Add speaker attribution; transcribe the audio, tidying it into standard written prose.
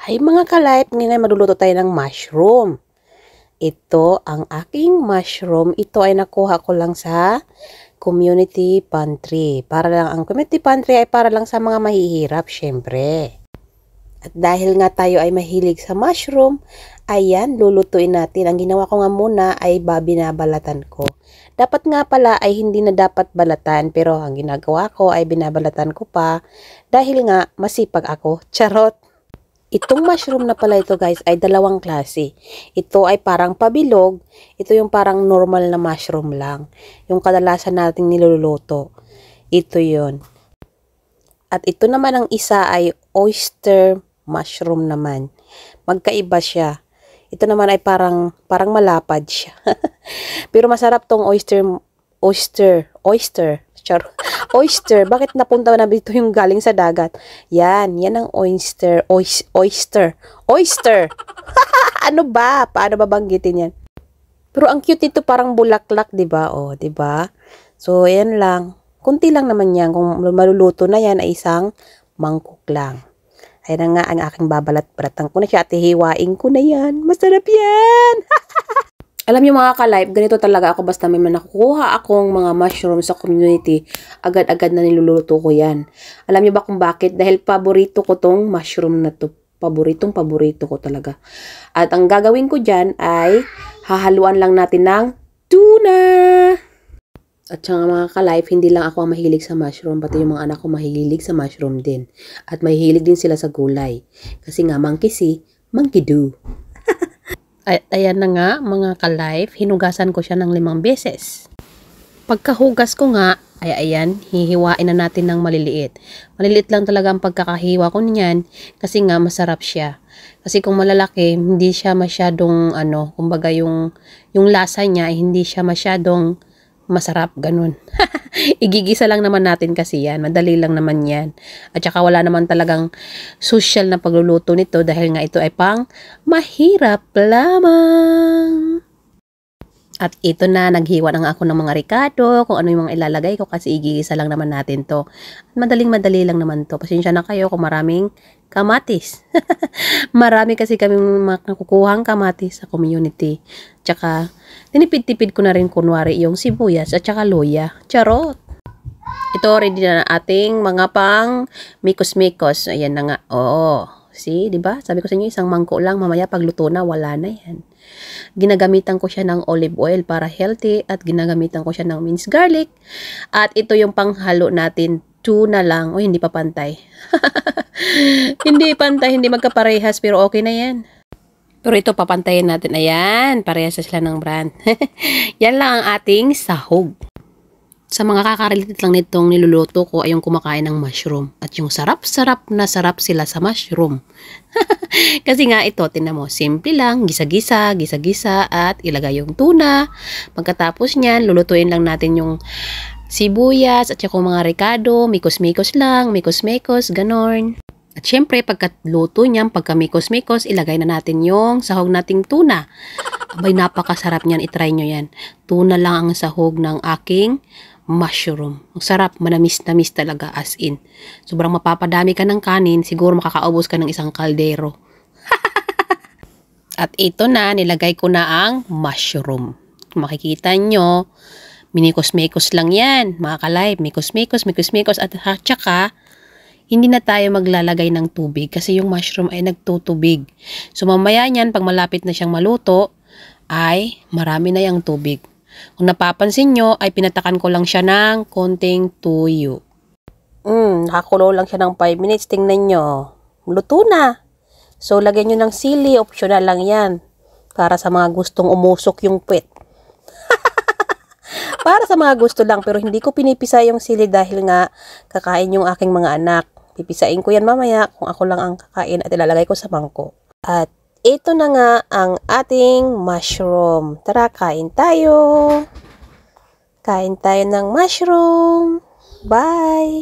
Speaker 1: Hi mga ka-life, ngayon ay magluluto tayo ng mushroom. Ito ang aking mushroom. Ito ay nakuha ko lang sa community pantry. Ang community pantry ay para lang sa mga mahihirap, syempre. At dahil nga tayo ay mahilig sa mushroom, ayan, lulutuin natin. Ang ginawa ko nga muna ay binabalatan ko. Dapat nga pala ay hindi na dapat balatan, pero ang ginagawa ko ay binabalatan ko pa dahil nga masipag ako. Charot! Itong mushroom na pala ito guys ay dalawang klase. Ito ay parang pabilog. Ito yung parang normal na mushroom lang. Yung kadalasan nating niluluto. Ito yun. At ito naman ang isa ay oyster mushroom naman. Magkaiba siya. Ito naman ay parang malapad siya. Pero masarap tong oyster. Oyster. Bakit napunta na dito yung galing sa dagat? Yan ang oyster. Oyster. Ano ba? Paano ba banggitin yan? Pero ang cute ito, parang bulaklak, 'di ba? Oh, 'di ba? So, ayan lang. Kunti lang naman yan. Kung maluluto na yan ay isang mangkok lang. Ayan na nga ang aking babalat-balatan ko na siya at hihiwain ko na yan. Masarap yan! Alam niyo mga ka-life, ganito talaga ako basta may nakukuha akong mga mushroom sa community, agad-agad na niluluto ko yan. Alam niyo ba kung bakit? Dahil paborito ko tong mushroom na to. Paborito ko talaga. At ang gagawin ko dyan ay hahaluan lang natin ng tuna. At saka mga ka-life, hindi lang ako ang mahilig sa mushroom, pati yung mga anak ko mahilig sa mushroom din. At mahilig din sila sa gulay. Kasi nga, monkey see, monkey do. Ayan na nga mga ka-life, hinugasan ko siya ng 5 beses. Pagkahugas ko nga, ayan, hihiwain na natin ng maliliit. Maliliit lang talaga ang pagkakahiwa ko niyan kasi nga masarap siya. Kasi kung malalaki, hindi siya masyadong kumbaga yung lasa niya hindi siya masyadong masarap, ganun. Igigisa lang naman natin kasi yan. Madali lang naman yan. At saka wala naman talagang social na pagluluto nito dahil nga ito ay pang mahirap lamang. At ito na, naghiwa na nga ako ng mga ricado, kung ano yung mga ilalagay ko kasi igigisa lang naman natin to. Madaling-madali lang naman to. Pasensya na kayo kung maraming kamatis. Marami kasi kaming makukuhang kamatis sa community. Tsaka, tinipid-tipid ko na rin kunwari yung sibuyas at tsaka luya. Charot! Ito, ready na ating mga pang mikos-mikos. Ayan na nga. Oo. See, di ba? Sabi ko sa inyo, isang mangkok lang. Mamaya pagluto na, wala na yan. Ginagamitan ko siya ng olive oil para healthy at ginagamitan ko siya ng minced garlic. At ito yung panghalo natin. Tuna lang. O, hindi pa pantay. Hindi pantay, hindi magkaparehas, pero okay na yan. Pero ito, papantayin natin. Ayan, parehas sila ng brand. Yan lang ang ating sahog. Sa mga kakarelitit lang nitong niluluto ko ay yung kumakain ng mushroom. At yung sarap-sarap na sarap sila sa mushroom. Kasi nga ito, tinan mo, simple lang, gisa-gisa at ilagay yung tuna. Pagkatapos niyan, lulutuin lang natin yung sibuyas at yung mga ricado, mikos-mikos lang, mikos-mikos, ganon. At syempre, pagkaluto niyan, pagka mikos-mikos, ilagay na natin yung sahog nating tuna. Abay, napakasarap niyan, itry nyo yan. Tuna lang ang sahog ng aking mushroom. Ang sarap, manamis-namis talaga as in. Sobrang mapapadami ka ng kanin, siguro makakaubos ka ng isang kaldero. At ito na, nilagay ko na ang mushroom. Makikita nyo, minikos-mikos lang yan, mga ka-life. Mikos-mikos, at saka, hindi na tayo maglalagay ng tubig kasi yung mushroom ay nagtutubig. So mamaya niyan, pag malapit na siyang maluto, ay marami na yung tubig. Kung napapansin nyo, ay pinatakan ko lang siya ng konting tuyo. Nakakulo lang siya ng 5 minutes. Tingnan nyo. Luto na. So lagyan nyo ng sili. Optional lang yan. Para sa mga gustong umusok yung puwet. Para sa mga gusto lang. Pero hindi ko pinipisa yung sili dahil nga kakain yung aking mga anak. Pipisain ko yan mamaya kung ako lang ang kakain at ilalagay ko sa mangkok. At ito na nga ang ating mushroom. Tara, kain tayo. Kain tayo ng mushroom. Bye!